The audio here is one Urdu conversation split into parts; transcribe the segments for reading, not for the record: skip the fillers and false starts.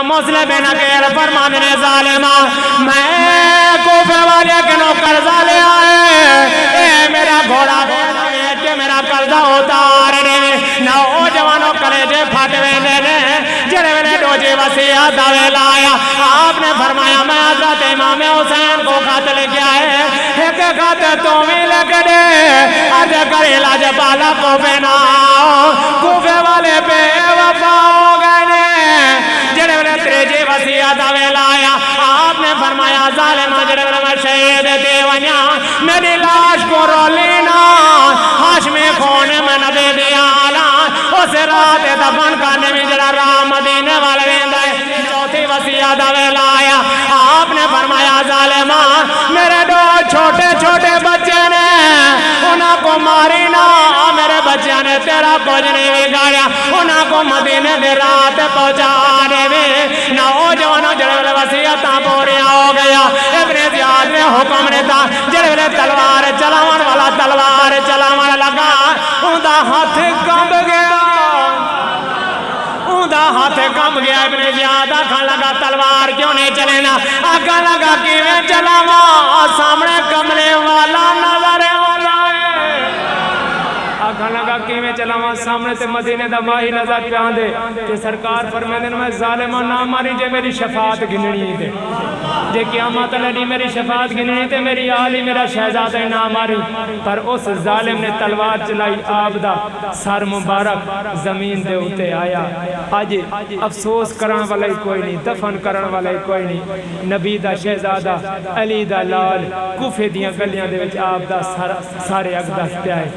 مسلم بن عقیل فرمانے نے ظالمہ میں کوفے والے کے نوکر ظالے آئے اے میرا گھوڑا کہ میرا قرضہ اتار دے نوجوانوں کلیجے پھٹ ویندے نے جڑے ویلے ڈوجی وصیت دا ویلا آیا آپ نے فرمایا میں حضرت امام حسین کو خط لکھا ہے ایک خط تو بھی لکھ دے عرض کر علاج بالا کوفے نہ کوفے والے بے وفا ہو گئے نے جڑے ویلے تریجی وصیت دا ویلا آیا آپ نے فرمایا ظالم جڑے ویلے میں شہید دے ونیا میری لاش کو رولینا ہاشمی خون میں نہ دے دیا اس رات دفن کرنے میں جڑا راہ مدینے والے ویندا ہے چوتھی وصیت دا ویلا آیا آپ نے فرمایا ظالمہ میرے دو چھوٹے چھوٹے بچے نے انہاں کو ماری نہ میرے بچے نے تیرا کچھ نہیں بگاڑیا انہاں کو مدینے دے رات پہنچا دے وے نوجوانوں جڑے ویلے وصیتاں پوریاں ہو گیا ابن زیاد نے حکم دیتا جڑے ویلے تلوار چلاون والا تلوار چلاون لگا اوندا ہاتھ کمب گیا اوندا ہاتھ کمب گیا ابن زیاد آکھن لگا تلوار کیوں نہیں چلینا آکھن لگا کیویں چلاواں سامنے کملے والا نظر آندا ہے آکھن لگا کیویں چلاواں سامنے تے مدینے دا ماہی نظر پہ آندے تے سرکار فرمیندے نے میں ظالماں نہ ماری جے میری شفاعت گننی تے جے قیامت لڑی میری شفاعت گننی تے میری آلی میرا شہزادہ نہ ماری پر اس ظالم نے تلوار چلائی آپ دا سر مبارک زمین دے اتے آیا آج افسوس کرن والا کوئی نہیں دفن کرن والا کوئی نہیں نبی دا شہزادہ علی دا لال کوفے دیاں گلیاں دے وچ آپ دا سارے اقدس پہ آئے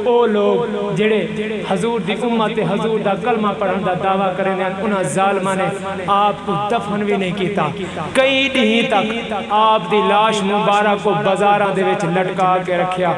او لوگ جڑے حضور دی امت حضور دا کلمہ پڑھن دا دعویٰ کرنے انہاں ظالمہ نے آپ کو دفن بھی نہیں کیتا کئی دن تک آپ دی لاش مبارک کو بازاراں دے وچ لٹکا کے رکھیا